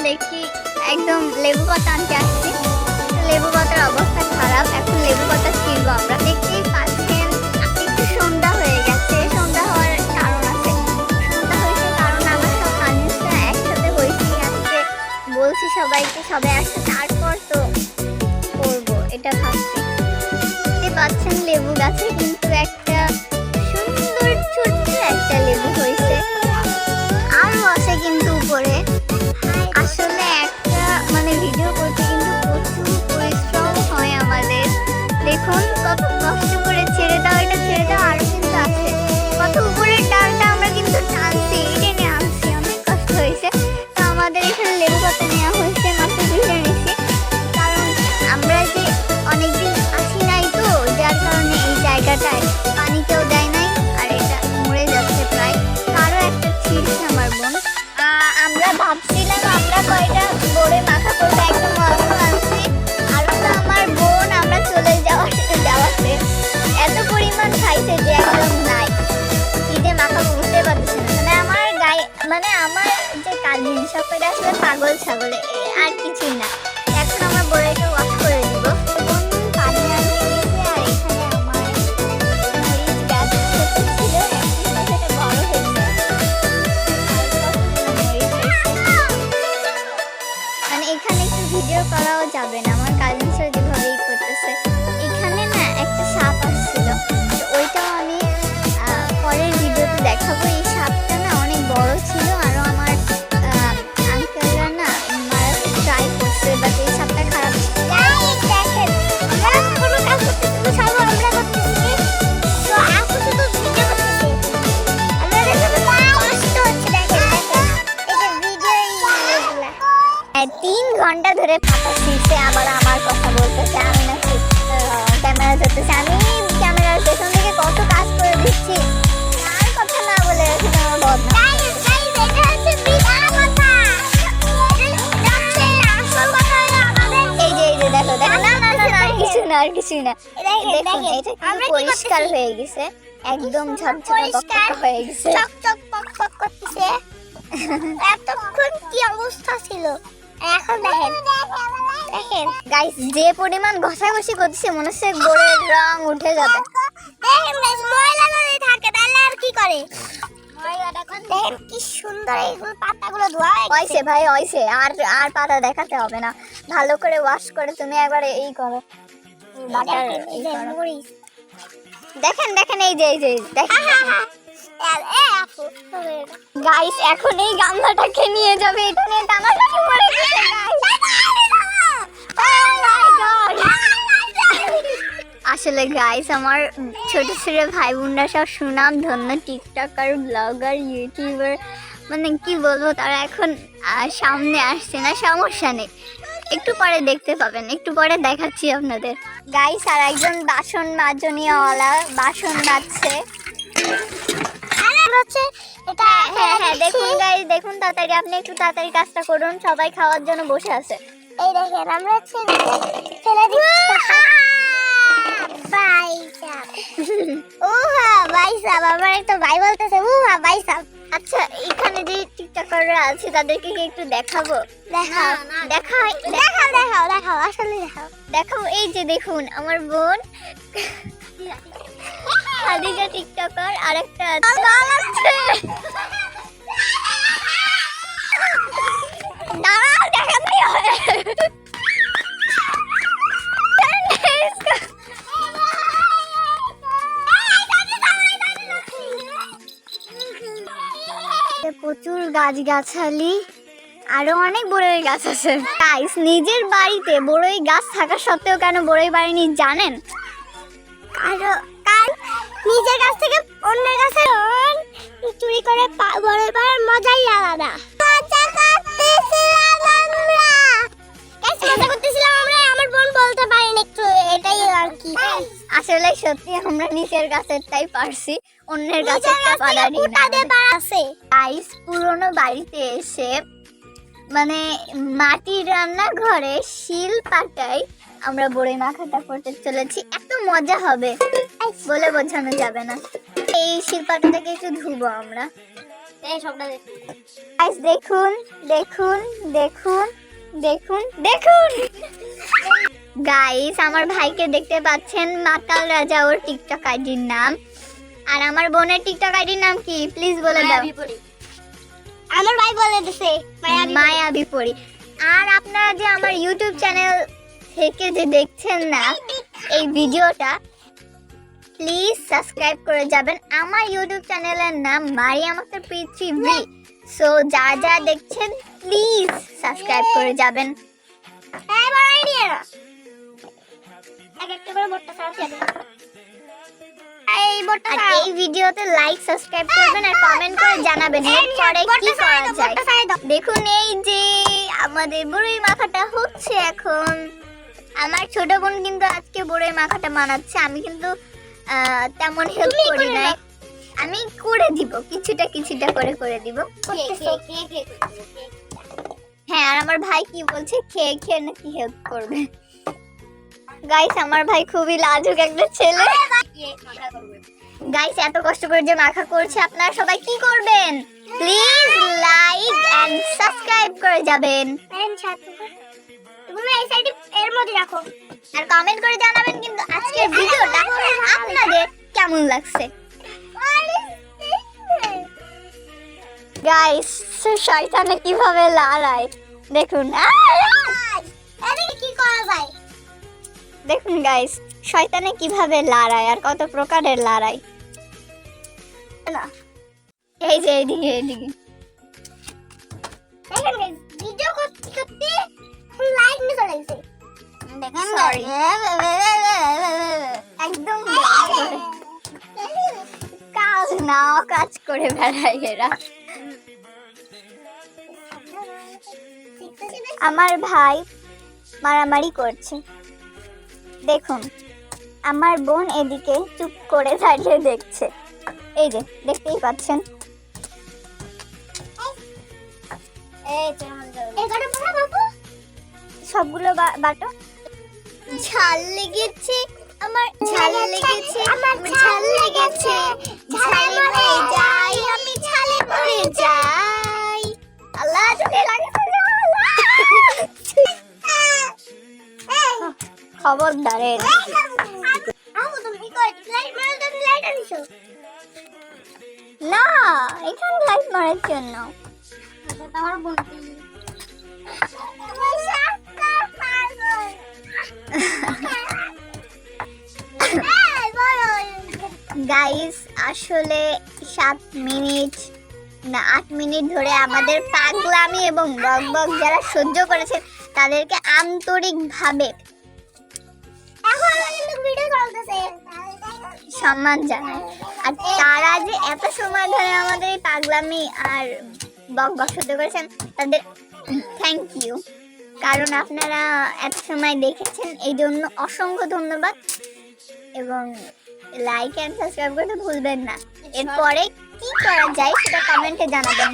দেখি একদম লেবু পাতা আনতে আসছি। লেবু পাতার অবস্থা খারাপ, এখন লেবু পাতা ছিঁড়বো আমরা। দেখতেই পাচ্ছেন একটু সন্ধ্যা হয়ে গেছে, সন্ধ্যা হওয়ার কারণ আছে। সন্ধ্যা হয়েছে কারণ আমার সব কাজিনসরা একসাথে হয়েছি আজকে, বলছি সবাইকে সবাই আসছে তারপর তো করবো এটা ভাবছি। দেখতে পাচ্ছেন লেবু গাছে কিন্তু একটা সুন্দর ছোট্ট একটা লেবু হয়েছে, আরও আছে কিন্তু উপরে। আসলে একটা মানে ভিডিও করতে কিন্তু প্রচুর পরিশ্রম হয় আমাদের। দেখুন কত কষ্ট করে ছেড়ে দাও, এটা ছেড়ে দাও, আরও কিন্তু আছে। কত উপরের ডালটা আমরা কিন্তু টানছি, টেনে আনছি, অনেক কষ্ট হয়েছে। তো আমাদের এখানে লেবু পাতা নেওয়া হয়েছে, মাত্র ধুয়ে নিছি। কারণ আমরা যে অনেকদিন আসি নাই তো, যার কারণে এই জায়গাটায় পানি কেউ দেয় নাই, আর এটা মরে যাচ্ছে প্রায়। আরও একটা ছিঁড়ছে আমার বোন। আমরা ভাবছিলাম আমরা কয়টা বড়ে মাখা করবো, একদম অল্প আনছি। আর তো আমার বোন আমরা চলে যাওয়াতে এত পরিমাণ খাইছে যে একদম নাই। কি যে মাখাবো বুঝতে পারতেছি না। মানে আমার গায়ে মানে আমার যে কাজিন সবটা আসলে পাগল ছাগলে, আর কিছুই না। এখন আমরা বড়িটা ওয়াশ করে দিব। বোন পানি আনতে গেছে, আর এখানে আমার মরিচ গাছ ছোট ছিল, সেটা বড় হয়েছে। মানে এখানে একটু ভিডিও করাও যাবে না, আমার কাজিনসরা যেভাবেই করতেছে। এখানে না একটা সাপ আসছিল, তো ওইটাও আমি পরের ভিডিওতে দেখাবো। এই সাপটা না অনেক বড় ছিল, আরও আমার আঙ্কেলরা না মারা ট্রাই করছে, বাট এই সাপটা খারাপ। দেখেন আমরা কোনো কাজ করতেছি, সব আমরা করতেছি, তো আপু শুধু ভিডিও করতেছে। আমরা দেখতে কষ্ট হচ্ছে, দেখেন এই যে ভিডিও এইগুলা 3 ঘন্টা ধরে ফাঁকা ছিঁড়ছে, আবার আমার কথা বলতেছে। আমি নাকি ক্যামেরা ধরতেছে, আমি ক্যামেরার পেছন থেকে কত কাজ করে দিচ্ছি, আর কথা না বলে রাখি আমার বদনাম। এই যে দেখো দেখো, না না না আর কিছুই না, আর কিছুই না। দেখুন এটা কিন্তু পরিষ্কার হয়ে গেছে, একদম ঝকঝকে পকপকা হয়ে গেছে, চকচক পকপক করতেছে। এতক্ষণ কি অবস্থা ছিল, এখন দেখেন দেখেন গাইস, যে পরিমাণ ঘষাঘষি করতেছে মনে হচ্ছে গোড়ের রং উঠে যাবে। দেখেন গাইস ময়লা যদি থাকে তাহলে আর কি করে, দেখেন কি সুন্দর এইগুলো পাতাগুলো ধোয়া হয়েছে। ভাই হয়েছে, আর আর পাতা দেখাতে হবে না, ভালো করে ওয়াশ করে তুমি একবার এই করো বাটার এই করো। দেখেন দেখেন এই যে দেখেন গাইস, এখন এই গামলাটাকে নিয়ে যাবে, এটা নিয়ে টানাটানি করে দিচ্ছে আসলে গাইস আমার ছোট ছোট ভাই বোনরা সব সুনাম ধন্য টিকটকার, ব্লগার, ইউটিউবার, মানে কি বলবো, তারা এখন সামনে আসছে না, সমস্যা নেই, একটু পরে দেখতে পাবেন, একটু পরে দেখাচ্ছি আপনাদের। গাইস আর একজন বাসন মাজনীয়ওয়ালা বাসন মাজছে। হ্যাঁ হ্যাঁ দেখুন গাইস, দেখুন তাড়াতাড়ি, আপনি একটু তাড়াতাড়ি কাজটা করুন, সবাই খাওয়ার জন্য বসে আছে। এই দেখেন আমরা ছেলে দিচ্ছি। আমার একটা ভাই বলতেছে ভাই সাহ। আচ্ছা এখানে যে টিকটকাররা আছে তাদেরকে কি একটু দেখাবো? দেখাও দেখাও দেখাও দেখাও দেখাও আসলে দেখাও দেখাও। এই যে দেখুন আমার বোন খাদিজা টিকটকার, আর একটা দাঁড়াও দেখাতে হয়। প্রচুর গাছগাছালি, আরো অনেক বড়ই গাছ আছে। গাইস নিজের বাড়িতে বড়ই গাছ থাকা সত্ত্বেও কেন বড়ই বাড়িনি জানেন? কারণ নিজের গাছ থেকে অন্যের গাছে চুরি করে বড়ই পাড়ার মজাই আলাদা। আমার বোন বলতে পারেন একটু, এটাই আর কি। আসলে সত্যি আমরা নিজের গাছেরটাই পারছি, অন্যের গাছেরটা পারানি না। গাইস পুরনো বাড়িতে এসে মানে মাটির রান্নাঘরে শিল পাটায় আমরা বড়ি মাখাটা করতে চলেছি, এত মজা হবে বলে বোঝানো যাবে না। এই শিল পাটাটাকে একটু ধুবো আমরা, এই সবটা গাইস দেখুন দেখুন দেখুন দেখুন দেখুন গাইস আমার ভাইকে দেখতে পাচ্ছেন মাতাল রাজা ওর টিকটক আইডির নাম। আর আমার বোনের টিকটক আইডির নাম কি প্লিজ বলে দাও। আমার ভাই বলে দিছে মায়া বিপরী। আর আপনারা যে আমার ইউটিউব চ্যানেল থেকে যে দেখছেন না এই ভিডিওটা প্লিজ সাবস্ক্রাইব করে যাবেন। আমার ইউটিউব চ্যানেলের নাম মারিয়াম আক্তার পৃথিবী। সো যা যা দেখছেন প্লিজ সাবস্ক্রাইব করে যাবেন। এই ভিডিওতে লাইক সাবস্ক্রাইব করবেন আর কমেন্ট করে জানাবেন এরপরে কি করা যায়। দেখুন এই যে আমাদের বড়ই মাখাটা হচ্ছে এখন। আমার ছোট বোন কিন্তু আজকে বড়ই মাখাটা বানাচ্ছে, আমি কিন্তু তেমন হেল্প করি নাই, আমি করে দিব কিছুটা কিছুটা করে দিব। হ্যাঁ আর আমার ভাই কি বলছে খেয়ে খেয়ে নাকি হেল্প করবে। গাইস আমার ভাই খুবই লাজুক একটা ছেলে। গাইস এত কষ্ট করে যে মাখা করছে আপনারা সবাই কি করবেন প্লিজ লাইক এন্ড সাবস্ক্রাইব করে যাবেন এর মধ্যে রাখো আর কমেন্ট করে জানাবেন কিন্তু আজকের ভিডিওটা আপনাদের কেমন লাগছে। গাইস শয়তানে কিভাবে লড়াই দেখুন। কি করা যায় দেখুন গাইস শয়তানে কিভাবে লড়াই আর কত প্রকারের লড়াই। এই যে এইদিকে এইদিকে দেখেন গাইস ভিডিও করতে করতে লাইট নিয়ে চলে গেছে দেখেন সরি একদম কাজ না কাজ করে বেড়ায় এরা। আমার ভাই মারামারি করছে দেখুন, আমার বোন এদিকে চুপ করে দাঁড়িয়ে দেখছে। এই যে দেখতেই পাচ্ছেন সবগুলো বাটো। ঝাল লেগেছে আমার ঝাল লেগেছে আমার ঝাল লেগেছে ঝালে মরে যাই আমি ঝালে মরে যাই। আল্লাহ চলে লাগছে খবরদার না এখানে লাইট মারার জন্য। গাইস আসলে 7 মিনিট না 8 মিনিট ধরে আমাদের পাগলামি এবং বকবক যারা সহ্য করেছে তাদেরকে আন্তরিকভাবে সম্মান জানাই। আর তারা যে এত সময় ধরে আমাদের এই পাগলামি আর বকবক সহ্য করেছেন তাদের থ্যাংক ইউ, কারণ আপনারা এত সময় দেখেছেন এই জন্য অসংখ্য ধন্যবাদ। এবং লাইক এন্ড সাবস্ক্রাইব করতে ভুলবেন না। এরপরে কি করা যায় সেটা কমেন্টে জানাবেন।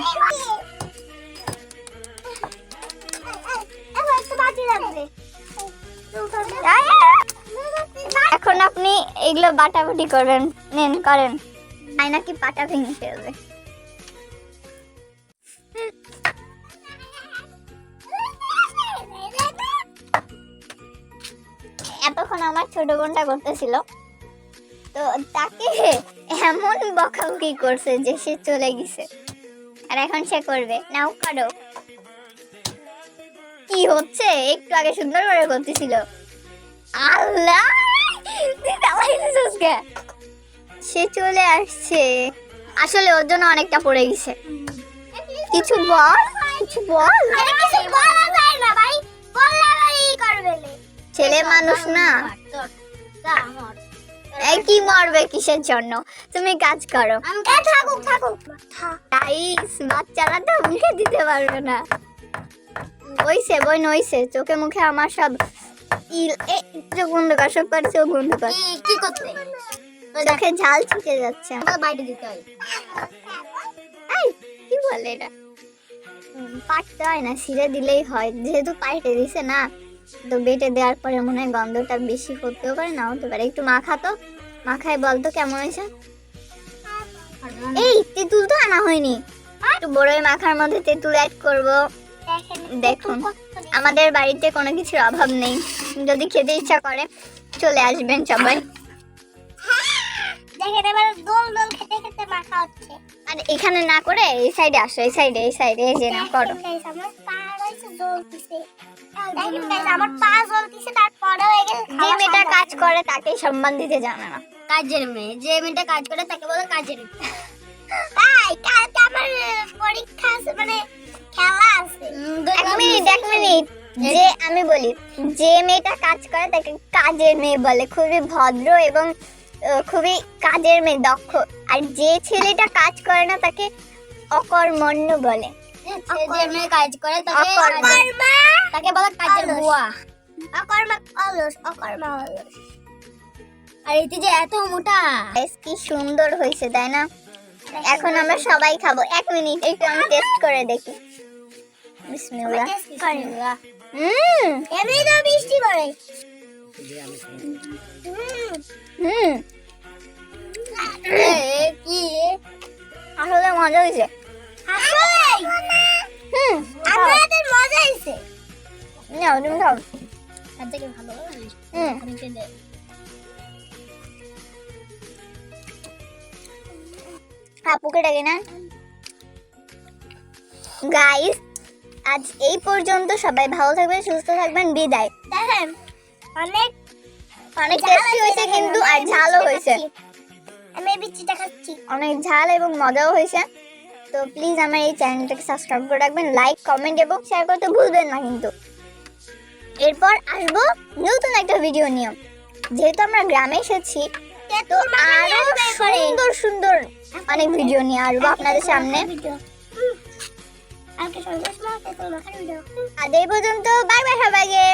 এখন আপনি এগুলো বাটাবাটি করবেন, নেন করেন, তাই নাকি পাটা ভেঙে ফেলবে। এতক্ষণ আমার ছোট বোনটা করতেছিল তো তাকে এমন বকাবকি করছে যে সে চলে গেছে আর এখন সে করবে। নাও করো। কি হচ্ছে একটু আগে সুন্দর করে করতেছিল। আল্লাহ সে চলে আসছে, আসলে ওর জন্য অনেকটা পড়ে গেছে। কিছু বল কিছু বল। ছেলে মানুষ না, এই কি মরবে কিসের জন্য, তুমি কাজ করো। বাচ্চারা তো মুখে দিতে পারবে না। ওইসে বই নইছে চোখে মুখে আমার সব চোখ বন্ধ কর, সব পারছে ও বন্ধ কর। কি করতে চোখে ঝাল ছিটে যাচ্ছে, বাইরে দিতে হয়। কি বলে এটা, পাটতে হয় না, ছিঁড়ে দিলেই হয়। যেহেতু পাইটে দিছে না তো বেটে দেওয়ার পরে মনে হয় গন্ধটা বেশি হতেও পারে না হতে পারে। একটু মাখা তো, মাখায় বলতো কেমন হয়েছে। এই তেঁতুল তো আনা হয়নি, একটু বড়ই মাখার মধ্যে তেঁতুল অ্যাড করব। দেখুন আমাদের বাড়িতে কোনো কিছুর অভাব নেই, যদি খেতে ইচ্ছা করে চলে আসবেন সবাই। দেখেন এবার গোল গোল খেতে খেতে মাখা হচ্ছে। আর এখানে না করে এই সাইডে আসো, এই সাইডে এই যে না করো। আমার পা রয়েছে জ্বলতিছে। দেখেন গাইস আমার পা জ্বলতিছে, তারপরেও যে মেয়েটা কাজ করে তাকে সম্মান দিতে জানে না। কাজের মেয়ে, যে মেয়েটা কাজ করে তাকে বলে কাজের মেয়ে। তাই কালকে আমার পরীক্ষা আছে, মানে খেলা আছে। এক মিনিট যে আমি বলি, যে মেয়েটা কাজ করে তাকে কাজের মেয়ে বলে, খুবই ভদ্র এবং খুবই কাজের মেয়ে, দক্ষ। আর যে ছেলেটা কাজ করে না তাকে অকর্মণ্য বলে। যে মেয়ে কাজ করে তাকে বলে কাজের বুয়া। অকর্মা অলস, অকর্মা অলস। আর এতে যে এত মোটা, কি সুন্দর হয়েছে তাই না? এখন আমরা সবাই খাবো। এক মিনিট একটু আমি টেস্ট করে দেখি। বিসমিল্লাহ। এমনি তো বৃষ্টি পড়ে। কি আসলে মজা হয়েছে। আপনাদের মজা হয়েছে। নাও তুমি খাও। তার থেকে ভালো আপুকে ডাকি না। গাইস আজ এই পর্যন্ত, সবাই ভালো থাকবেন, সুস্থ থাকবেন, বিদায়। দেখেন অনেক অনেক টেস্টি হয়েছে কিন্তু, আর ঝালও হয়েছে। আমি বিচিটা খাচ্ছি। অনেক ঝাল এবং মজাও হয়েছে। তো প্লিজ আমার এই চ্যানেলটাকে সাবস্ক্রাইব করে রাখবেন, লাইক কমেন্ট এবং শেয়ার করতে ভুলবেন না কিন্তু। এরপর আসবো নতুন একটা ভিডিও নিয়ে। যেহেতু আমরা গ্রামে এসেছি তো আরো সুন্দর সুন্দর অনেক ভিডিও নিয়ে আসবো আপনাদের সামনে। আজ এই পর্যন্ত, বাই বাই সবাইকে।